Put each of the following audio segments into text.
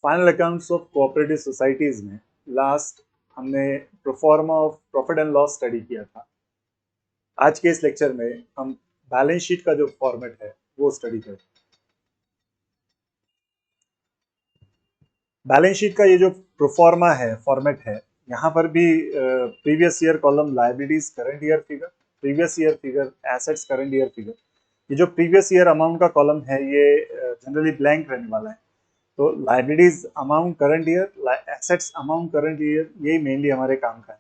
Final accounts of cooperative societies में last हमने proforma of profit and loss study किया था। आज के इस लेक्चर में हम बैलेंस शीट का जो फॉर्मेट है वो स्टडी करें। बैलेंस शीट का ये जो प्रोफॉर्मा है फॉर्मेट है, यहाँ पर भी previous year column liabilities current year figure, previous year figure assets current year figure. ये जो प्रीवियस ईयर अमाउंट का कॉलम है ये जनरली ब्लैंक रहने वाला है। तो liabilities amount current year, assets amount current year, यही मेनली हमारे काम का है।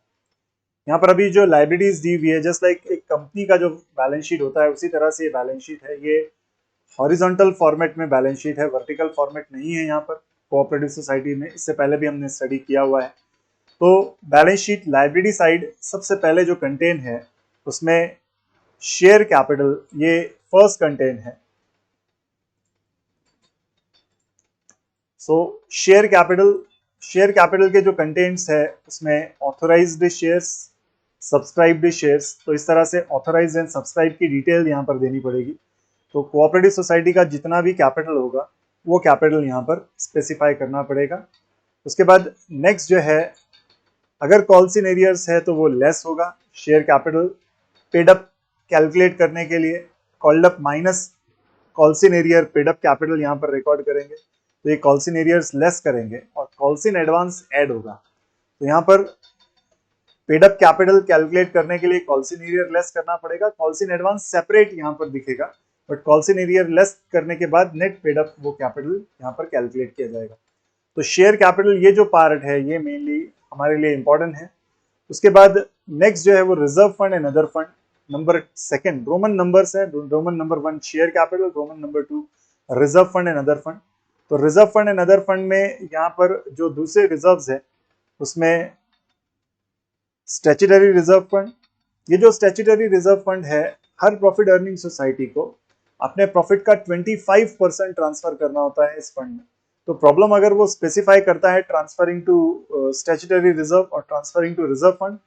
यहाँ पर अभी जो लाइबिलिटीज दी हुई है, जस्ट लाइक एक कंपनी का जो बैलेंस शीट होता है उसी तरह से ये बैलेंस शीट है। ये हॉरिजॉन्टल फॉर्मेट में बैलेंस शीट है, वर्टिकल फॉर्मेट नहीं है यहाँ पर कोऑपरेटिव सोसाइटी में। इससे पहले भी हमने स्टडी किया हुआ है। तो बैलेंस शीट लाइबिलिटी साइड सबसे पहले जो कंटेन है उसमें शेयर कैपिटल ये फर्स्ट कंटेन है। सो शेयर कैपिटल के जो कंटेंट्स है उसमें ऑथोराइज्ड शेयर्स, सब्सक्राइब्ड शेयर्स। तो इस तरह से ऑथोराइज्ड एंड सब्सक्राइब की डिटेल यहाँ पर देनी पड़ेगी। तो कोऑपरेटिव सोसाइटी का जितना भी कैपिटल होगा वो कैपिटल यहाँ पर स्पेसिफाई करना पड़ेगा। उसके बाद नेक्स्ट जो है, अगर कॉल्स इन एरियर्स है तो वो लेस होगा। Share capital paid up calculate करने के लिए called up minus calls in arrear paid up capital यहाँ पर रिकॉर्ड करेंगे। तो ये कॉल्स इन एरियर्स लेस करेंगे और कॉल्स इन एडवांस ऐड होगा। तो यहाँ पर पेड अप कैपिटल कैलकुलेट करने के लिए कॉल्स इन एरियर लेस करना पड़ेगा। कॉल्स इन एडवांस सेपरेट यहाँ पर दिखेगा, but calls in arrear less करने के बाद नेट पेड अप वो कैपिटल यहाँ पर कैलकुलेट किया जाएगा। तो शेयर कैपिटल ये जो पार्ट है ये मेनली हमारे लिए इंपॉर्टेंट है। उसके बाद नेक्स्ट जो है वो reserve fund and other fund. Number second Roman numbers है, Roman number 1 share capital, Roman number 2 reserve fund and other fund. तो reserve fund and other fund में यहाँ पर जो दूसरे रिजर्व्स है उसमें स्टैट्यूटरी रिजर्व फंड। ये जो स्टैट्यूटरी रिजर्व फंड है, हर प्रॉफिट अर्निंग सोसाइटी को अपने प्रॉफिट का 25% ट्रांसफर करना होता है इस फंड में। तो प्रॉब्लम अगर वो स्पेसिफाई करता है ट्रांसफरिंग टू स्टैट्यूटरी रिजर्व और transferring to reserve fund,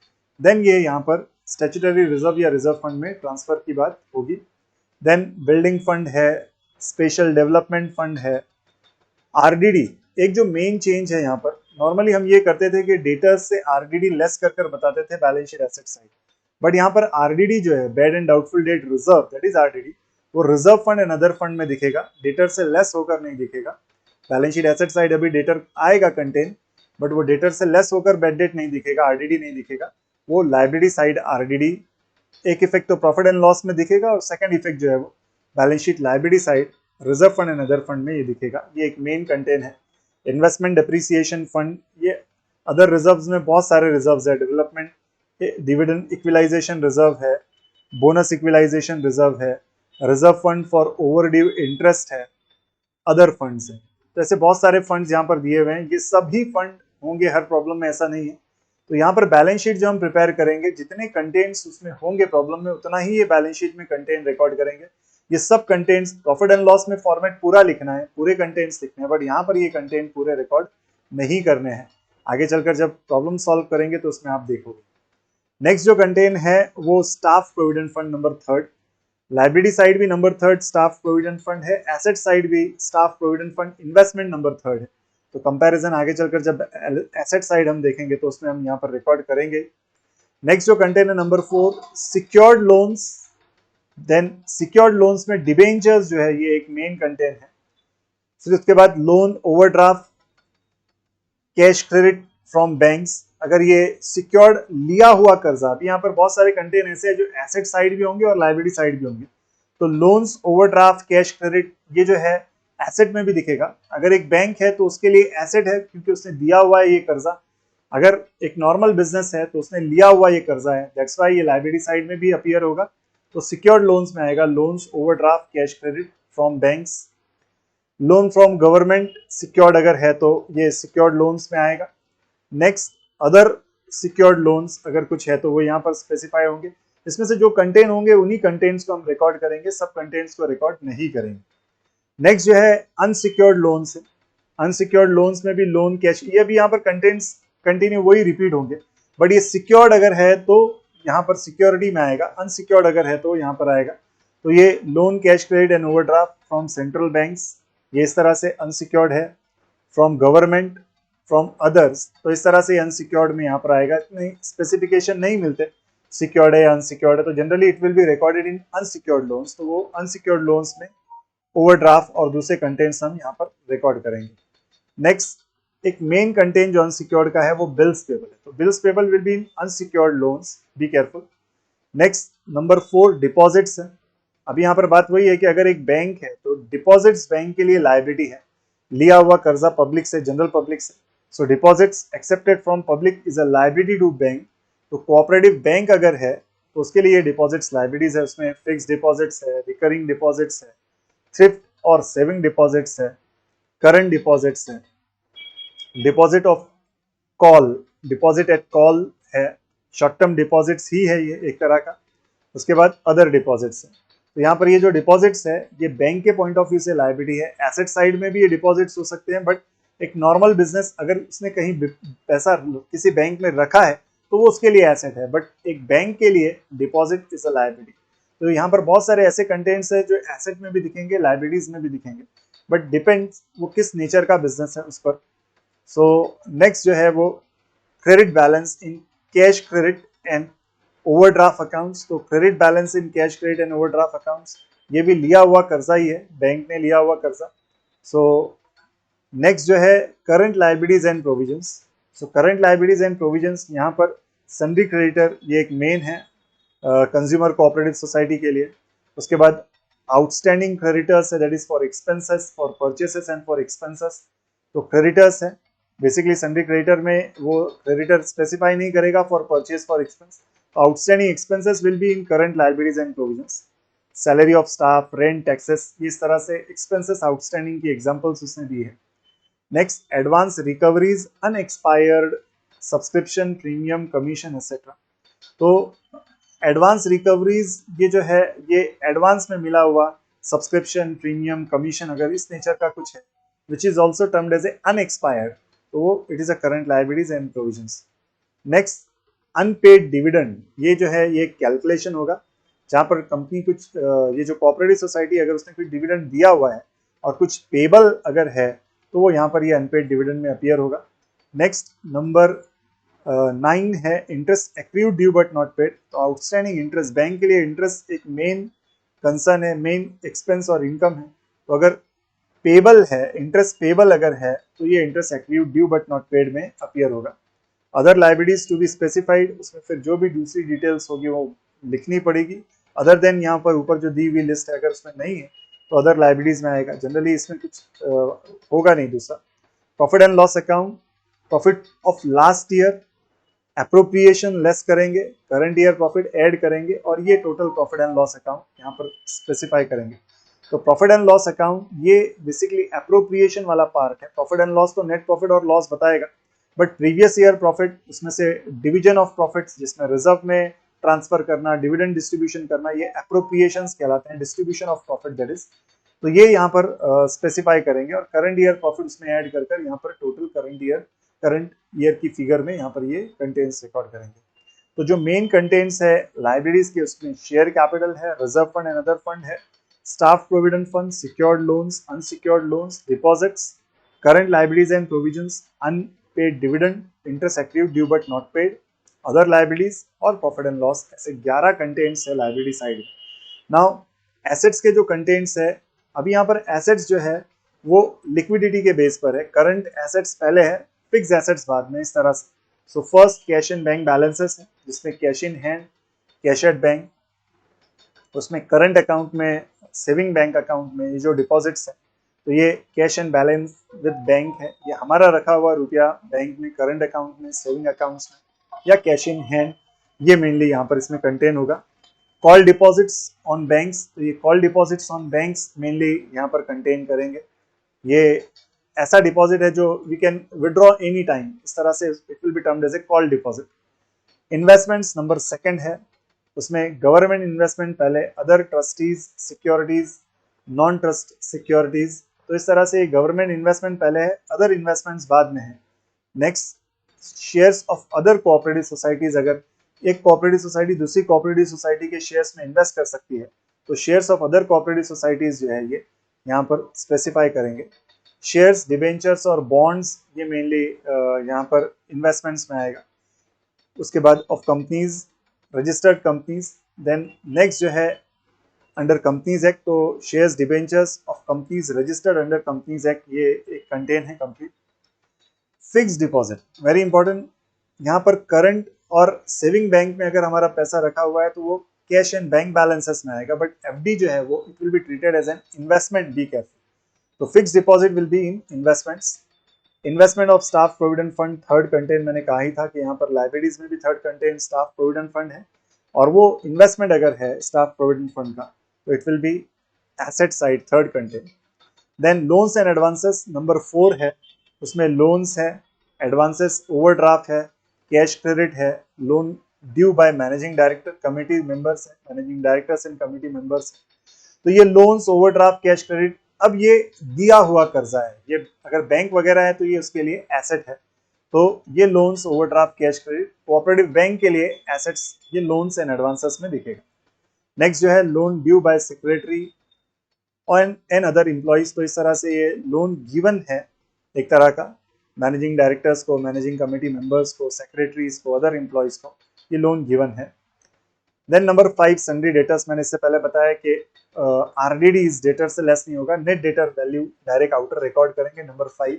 then ये यहाँ पर स्टैट्यूटरी रिजर्व या रिजर्व फंड में ट्रांसफर की बात होगी। देन बिल्डिंग फंड है, स्पेशल डेवलपमेंट फंड है, आरडीडी। एक जो मेन चेंज है यहाँ पर, नॉर्मली हम ये करते थे कि डेटर्स से आरडीडी लेस कर कर बताते थे balance sheet asset side, but यहाँ पर आरडीडी जो है bad and doubtful debt reserve, that is RDD, वो reserve fund and other fund में दिखेगा, डेटर से लेस होकर नहीं दिखेगा। बैलेंस शीट एसेट साइड अभी डेटर आएगा कंटेन, बट वो डेटर से लेस होकर बैड डेट नहीं दिखेगा, आरडीडी नहीं दिखेगा। वो लाइबिलिटी साइड आरडीडी, एक इफेक्ट तो प्रॉफिट एंड लॉस में दिखेगा और सेकंड इफेक्ट जो है वो balance sheet liability side reserve fund and other fund में ये दिखेगा। ये एक मेन कंटेन है। इन्वेस्टमेंट डेप्रिसिएशन फंड, ये अदर रिजर्व्स में बहुत सारे रिजर्व्स है। डेवलपमेंट डिविडेंड इक्विलाइजेशन रिजर्व है, बोनस इक्विलाइजेशन रिजर्व है, reserve fund for overdue interest है, अदर फंड्स है। तो ऐसे बहुत सारे फंड्स यहाँ पर दिए हुए हैं। ये सभी फंड होंगे हर प्रॉब्लम में, ऐसा नहीं है। तो यहाँ पर बैलेंस शीट जो हम प्रिपेयर करेंगे, जितने कंटेंट्स उसमें होंगे प्रॉब्लम में, उतना ही ये बैलेंस शीट में कंटेंट रिकॉर्ड करेंगे। ये सब कंटेंट्स प्रॉफिट एंड लॉस में फॉर्मेट पूरा लिखना है, पूरे कंटेंट्स लिखने हैं, बट यहाँ पर ये कंटेंट पूरे रिकॉर्ड नहीं करने हैं। आगे चलकर जब प्रॉब्लम सॉल्व करेंगे तो उसमें आप देखोगे। नेक्स्ट जो कंटेंट है वो staff provident fund number 3। Liability side भी नंबर 3 स्टाफ प्रोविडेंट फंड है, एसेट साइड भी staff provident fund investment number 3 है। तो कंपैरिजन आगे चलकर जब एसेट साइड हम देखेंगे तो उसमें हम यहाँ पर रिकॉर्ड करेंगे। नेक्स्ट जो कंटेंट है number 4 secured loans. Then secured loans में डिबेंचर्स जो है ये एक मेन कंटेंट है। फिर उसके बाद loan overdraft, cash credit from banks. अगर ये सिक्योर्ड लिया हुआ कर्जा, अभी यहाँ पर बहुत सारे कंटेंट ऐसे हैं जो एसेट साइड भी होंगे और लाइबिलिटी साइड भी होंगे। तो लोन्स ओवरड्राफ्ट कैश क्रेडिट ये जो है एसेट में भी दिखेगा। अगर एक बैंक है तो उसके लिए एसेट है क्योंकि उसने दिया हुआ है ये कर्जा। अगर एक नॉर्मल बिजनेस है तो उसने लिया हुआ ये कर्जा है, दैट्स वाई ये लाइबिलिटी साइड में भी अपीयर होगा। तो सिक्योर्ड लोन्स में आएगा loans overdraft cash credit from banks. Loan from government secured अगर है तो ये सिक्योर्ड लोन्स में आएगा। नेक्स्ट अदर सिक्योर्ड लोन्स अगर कुछ है तो वो यहाँ पर स्पेसिफाई होंगे। इसमें से जो कंटेंट होंगे उन्हीं कंटेंट्स को हम रिकॉर्ड करेंगे, सब कंटेंट्स को रिकॉर्ड नहीं करेंगे। नेक्स्ट जो है अनसिक्योर्ड लोन्स है। अनसिक्योर्ड लोन्स में भी लोन कैश, ये भी यहाँ पर कंटेंट्स कंटिन्यू वही रिपीट होंगे, बट ये सिक्योर्ड अगर है तो यहाँ पर सिक्योरिटी में आएगा, अनसिक्योर्ड अगर है तो यहाँ पर आएगा। तो ये loan cash credit and overdraft from central banks, ये इस तरह से अनसिक्योर्ड है। फ्रॉम गवर्नमेंट, फ्रॉम अदर्स, तो इस तरह से अनसिक्योर्ड में यहाँ पर आएगा। इतने स्पेसिफिकेशन नहीं मिलते सिक्योर्ड है या अनसिक्योर्ड है, तो generally it will be recorded in unsecured loans, तो वो अनसिक्योर्ड लोन्स में ओवरड्राफ्ट और दूसरे कंटेंट्स हम यहाँ पर रिकॉर्ड करेंगे। नेक्स्ट एक मेन कंटेंट जो अनसिक्योर्ड का है वो बिल्स पेबल है, तो bills payable will be in unsecured loans, be careful. Next number 4 deposits है। अब यहाँ पर बात वही है कि अगर एक बैंक है तो डिपॉजिट्स बैंक के लिए लायबिलिटी है, लिया हुआ कर्जा पब्लिक से, जनरल पब्लिक से, so deposits accepted from public is a liability to bank. तो कोऑपरेटिव बैंक अगर है तो उसके लिए डिपॉजिट्स लायबिलिटीज है, उसमें फिक्स डिपॉजिट्स है, रिकरिंग डिपॉजिट्स है, थ्रिफ्ट और सेविंग डिपॉजिट्स है, करंट डिपॉजिट्स है, deposit of call, deposit at call है, शॉर्ट टर्म डिपॉजिट्स ही है ये एक तरह का। उसके बाद अदर डिपॉजिट्स है, तो यहाँ पर ये जो डिपॉजिट्स है ये बैंक के पॉइंट ऑफ व्यू से लायबिलिटी है। एसेट साइड में भी ये डिपॉजिट्स हो सकते हैं, बट एक नॉर्मल बिजनेस अगर उसने कहीं पैसा किसी बैंक में रखा है तो वो उसके लिए एसेट है, बट एक बैंक के लिए डिपॉजिट इज अ लायबिलिटी। तो यहाँ पर बहुत सारे ऐसे कंटेंट्स है जो एसेट में भी दिखेंगे, लायबिलिटीज में भी दिखेंगे, बट डिपेंड्स वो किस नेचर का बिजनेस है उस पर। सो नेक्स्ट जो है वो credit balance in cash credit and overdraft accounts. तो credit balance in cash credit and overdraft accounts, ये भी लिया हुआ कर्जा ही है, बैंक ने लिया हुआ कर्जा। सो नेक्स्ट जो है current liabilities and provisions. So current liabilities and provisions, यहाँ पर सन्ड्री क्रेडिटर ये एक मेन है कंज्यूमर कोऑपरेटिव सोसाइटी के लिए। उसके बाद आउटस्टैंडिंग क्रेडिटर्स है, that is for expenses, for purchases and for expenses. तो क्रेडिटर्स है बेसिकली सन्ड्री क्रेडिटर में वो क्रेडिटर स्पेसिफाई नहीं करेगा for purchase for expense. Outstanding expenses will be in current liabilities and provisions. Salary of staff, rent, taxes, इस तरह से expenses outstanding की एग्जांपल्स उसने दी है। Next advance recoveries, unexpired subscription, premium, commission etcetera. तो advance recoveries ये जो है ये एडवांस में मिला हुआ सब्सक्रिप्शन, प्रीमियम, कमीशन अगर इस नेचर का कुछ है which is also termed as a unexpired, तो it is a current liabilities and provisions. Next unpaid dividend, ये जो है ये कैलकुलेशन होगा जहाँ पर कंपनी कुछ ये जो कोऑपरेटिव सोसाइटी अगर उसने कोई डिविडेंड दिया हुआ है और कुछ पेबल अगर है तो वो यहाँ पर ये अनपेड डिविडेंड में अपीयर होगा। नेक्स्ट नंबर 9 है interest accrued due but not paid. तो आउटस्टैंडिंग इंटरेस्ट, बैंक के लिए इंटरेस्ट एक मेन कंसर्न है, मेन एक्सपेंस और इनकम है। तो अगर पेबल है, इंटरेस्ट पेबल अगर है तो ये interest accrued due but not paid में अपीयर होगा। Other liabilities to be specified, उसमें फिर जो भी दूसरी डिटेल्स होगी वो लिखनी पड़ेगी। अदर देन यहाँ पर ऊपर जो दी हुई लिस्ट है अगर उसमें नहीं है तो अदर लायबिलिटीज में आएगा, जनरली इसमें कुछ होगा नहीं दूसरा। Profit and loss account, profit of last year, appropriation less करेंगे, करंट ईयर प्रॉफिट ऐड करेंगे और ये total profit and loss account यहाँ पर स्पेसिफाई करेंगे। तो प्रॉफिट एंड लॉस अकाउंट ये बेसिकली अप्रोप्रिएशन वाला पार्ट है। प्रॉफिट एंड लॉस तो नेट प्रॉफिट और लॉस बताएगा, बट प्रीवियस ईयर प्रॉफिट उसमें से डिवीजन ऑफ प्रॉफिट्स जिसमें रिजर्व में ट्रांसफर करना, डिविडेंड डिस्ट्रीब्यूशन करना, ये अप्रोप्रिएशंस कहलाते हैं, distribution of profit that is. तो ये यहाँ पर स्पेसिफाई करेंगे और करंट ईयर प्रॉफिट उसमें ऐड कर यहाँ पर टोटल करंट ईयर की फिगर में यहाँ पर ये कंटेंट्स रिकॉर्ड करेंगे। तो जो मेन कंटेंट्स है लाइब्रेरीज के उसमें शेयर कैपिटल है, reserve fund and other fund है, staff provident fund, secured loans, unsecured loans, deposits, current liabilities and provisions, unpaid dividend, interest accrued due but not paid, other liabilities और profit and loss. ऐसे 11 contents है liability side में। Now assets के जो contents है, अभी यहाँ पर एसेट्स जो है वो लिक्विडिटी के बेस पर है। करंट एसेट्स पहले है, फिक्स एसेट्स बाद में, इस तरह से। So first cash in bank balances है जिसमें cash in hand, cash at bank, उसमें करंट अकाउंट में, सेविंग बैंक अकाउंट में ये जो डिपॉजिट्स है तो ये cash and balance with bank है, ये हमारा रखा हुआ रुपया बैंक में, करंट अकाउंट में, सेविंग अकाउंट्स में या कैश इन हैंड, ये मेनली यहाँ पर इसमें कंटेन होगा। कॉल डिपॉजिट्स ऑन बैंक्स, तो ये call deposits on banks mainly यहाँ पर कंटेन करेंगे। ये ऐसा डिपॉजिट है जो we can withdraw any time, इस तरह से it will be termed as a call deposit. Investments number 2 है, उसमें गवर्नमेंट इन्वेस्टमेंट पहले, other trustees securities, non trust securities, तो इस तरह से गवर्नमेंट इन्वेस्टमेंट पहले है, अदर इन्वेस्टमेंट्स बाद में है। Next shares of other cooperative societies, अगर एक कोऑपरेटिव सोसाइटी दूसरी कोऑपरेटिव सोसाइटी के शेयर्स में इन्वेस्ट कर सकती है तो shares of other cooperative societies जो है ये यहाँ पर स्पेसिफाई करेंगे। शेयर्स, डिबेंचर्स और बॉन्ड्स ये मेनली यहाँ पर इन्वेस्टमेंट्स में आएगा। उसके बाद of companies, registered companies. Then next जो है अंडर कंपनीज एक्ट, तो shares, debentures of companies registered under companies act ये एक कंटेन है complete. Fixed deposit very important. यहाँ पर करंट और सेविंग बैंक में अगर हमारा पैसा रखा हुआ है तो वो कैश एंड बैंक बैलेंसेस में आएगा, बट एफडी जो है वो it will be treated as an investment, be careful. तो fixed deposit will be in investments. Investment of staff provident fund third content, मैंने कहा ही था कि यहाँ पर लाइबिलिटीज में भी third contain staff provident fund है, और वो इन्वेस्टमेंट अगर है स्टाफ प्रोविडेंट फंड का तो it will be asset side third content. Then loans and advances number 4 है, उसमें लोन्स है, एडवांसेस, ओवरड्राफ्ट है, कैश क्रेडिट है, loan due by managing director, committee members है, managing directors and committee members. तो ये लोन्स, ओवरड्राफ्ट, कैश क्रेडिट, अब ये दिया हुआ कर्जा है, ये अगर बैंक वगैरह है तो ये उसके लिए एसेट है। तो ये loans, overdraft, cash credit cooperative bank के लिए एसेट्स, ये लोन्स एंड एडवांसेस में दिखेगा। नेक्स्ट जो है loan due bye secretary and other employees, तो इस तरह से ये लोन गिवन है एक तरह का मैनेजिंग डायरेक्टर्स को, मैनेजिंग कमेटी मेंबर्स को, सेक्रेटरीज को, अदर एम्प्लॉइज को, ये लोन गिवन है। देन नंबर 5 सन्ड्री डेटर्स, मैंने इससे पहले बताया कि आरडीडीज डेटर से लेस नहीं होगा, net debtor value direct outer record करेंगे नंबर 5।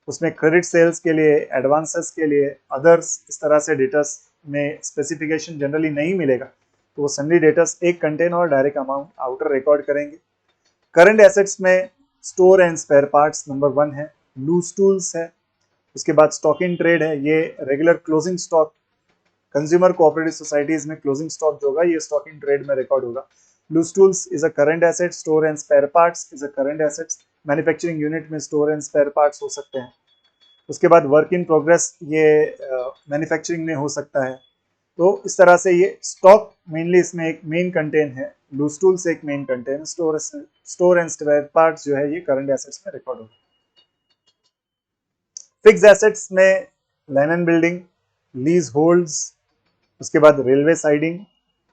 उसमें क्रेडिट सेल्स के लिए, एडवांसेस के लिए, अदर्स, इस तरह से डेटर्स में स्पेसिफिकेशन जनरली नहीं मिलेगा, तो वो सन्ड्री डेटर्स एक कंटेन और डायरेक्ट अमाउंट आउटर रिकॉर्ड करेंगे। करंट एसेट्स में store and spare parts number 1 है, लूज टूल्स है, उसके बाद स्टॉक इन ट्रेड है, ये regular closing stock, consumer cooperative societies में क्लोजिंग स्टॉक जो होगा ये स्टॉक इन ट्रेड में रिकॉर्ड होगा। Loose tools is a current asset, store and spare parts is a current assets, manufacturing unit में store and spare parts हो सकते हैं। उसके बाद वर्क इन प्रोग्रेस, ये मैन्युफैक्चरिंग में हो सकता है। तो इस तरह से ये स्टॉक मेनली इसमें एक मेन कंटेन है, लूज टूल्स एक main content, store and spare parts जो है ये करंट एसेट्स में रिकॉर्ड होगा। फिक्स एसेट्स में land and building, lease holds, उसके बाद रेलवे साइडिंग,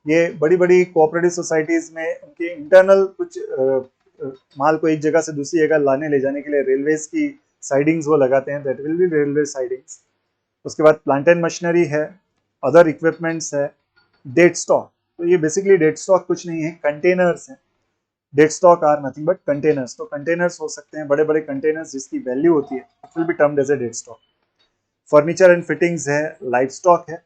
ये बड़ी बड़ी कोऑपरेटिव सोसाइटीज में उनके इंटरनल कुछ माल को एक जगह से दूसरी जगह लाने ले जाने के लिए रेलवेज की साइडिंग्स वो लगाते हैं, that will be railway sidings. उसके बाद प्लांट एंड मशीनरी है, अदर इक्विपमेंट्स है, डेट स्टॉक, तो ये बेसिकली डेट स्टॉक कुछ नहीं है, कंटेनर्स हैं। Dead stock are nothing but containers, तो कंटेनर्स हो सकते हैं बड़े बड़े कंटेनर्स जिसकी वैल्यू होती है, it will be termed as a dead stock. Furniture and fittings है, लाइफ स्टॉक है,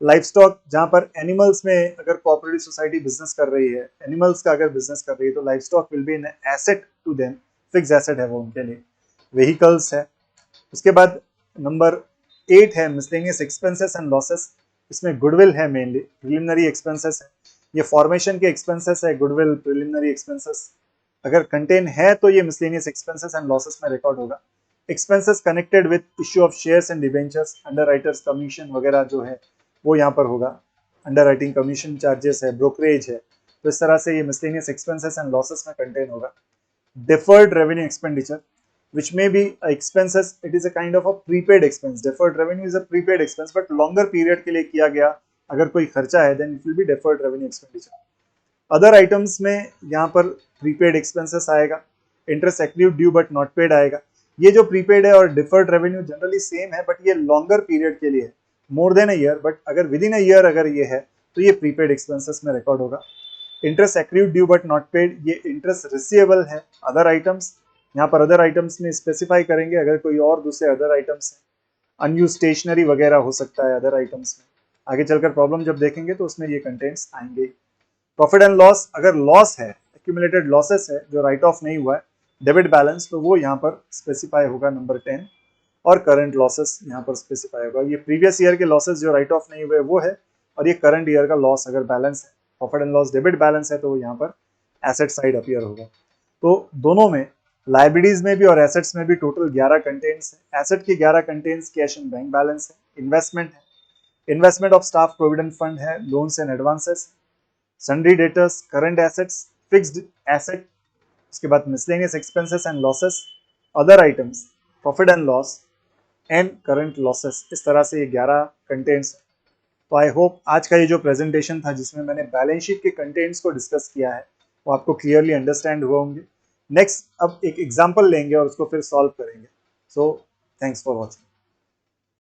लाइफ स्टॉक जहां पर एनिमल्स में अगर कोऑपरेटिव सोसाइटी बिजनेस कर रही है, एनिमल्स का अगर बिजनेस कर रही है तो life stock will be an asset to them, fix asset है वो उनके लिए। व्हीकल्स है। उसके बाद नंबर 8 है मिसलेनियस एक्सपेंसेस एंड लॉसेस, इसमें गुडविल है मेनली, प्रिलिमिनरी एक्सपेंसेस है, ये फॉर्मेशन के एक्सपेंसेस है, गुडविल, प्रिलिमिनरी एक्सपेंसेस अगर कंटेन है तो ये मिसलेनियस एक्सपेंसेस एंड लॉसेस में रिकॉर्ड होगा। Expenses connected with issue of shares and debentures, under writers commission वगैरह जो है वो यहाँ पर होगा, अंडर राइटिंग कमीशन चार्जेस है, ब्रोकरेज है, तो इस तरह से ये मिसलेनियस एक्सपेंसेस एंड लॉसेस में कंटेन होगा। Deferred revenue expenditure which may be expenses, it is a kind of a prepaid expense, deferred revenue is a prepaid expense but longer period के लिए किया गया अगर कोई खर्चा है then it will be deferred revenue expenditure. Other items में यहाँ पर प्रीपेड एक्सपेंसेस आएगा, interest accrued due but not paid आएगा। ये जो प्रीपेड है और डिफर्ड रेवेन्यू जनरली सेम है बट ये लॉन्गर पीरियड के लिए है, more than a year, but अगर विद इन अ ईयर अगर ये है तो ये प्रीपेड एक्सपेंसेस में रिकॉर्ड होगा। Interest accrued due but not paid, ये इंटरेस्ट रिसीवेबल है। अदर आइटम्स, यहाँ पर अदर आइटम्स में स्पेसिफाई करेंगे अगर कोई और दूसरे अदर आइटम्स हैं, अनयूज स्टेशनरी वगैरह हो सकता है अदर आइटम्स में, आगे चलकर प्रॉब्लम जब देखेंगे तो उसमें ये कंटेंट्स आएंगे। प्रॉफिट एंड लॉस, अगर लॉस है, एक्यूमुलेटेड लॉसेस है जो राइट ऑफ नहीं हुआ है, डेबिट बैलेंस, तो वो यहाँ पर स्पेसिफाई होगा नंबर 10, और करंट लॉसेस यहाँ पर स्पेसिफाई होगा। ये प्रीवियस ईयर के लॉसेस जो राइट ऑफ नहीं हुए वो है, और ये करंट ईयर का लॉस अगर बैलेंस है, profit and loss debit balance है, तो यहाँ पर एसेट साइड अपीयर होगा। तो दोनों में, लाइबिलिटीज में भी और एसेट्स में भी टोटल 11 कंटेंट्स है। एसेट के 11 contents cash and bank balance है, इन्वेस्टमेंट है, investment of staff provident fund है, loans and advances, sundry debtors, current assets, fixed asset, उसके बाद miscellaneous expenses and losses, other items, profit and loss and current losses, इस तरह से ये 11 contents है। तो आई होप आज का ये जो प्रेजेंटेशन था जिसमें मैंने बैलेंस शीट के कंटेंट्स को डिस्कस किया है वो आपको क्लियरली अंडरस्टैंड हुआ होंगे। नेक्स्ट अब एक एग्जाम्पल लेंगे और उसको फिर सॉल्व करेंगे। So thanks for watching.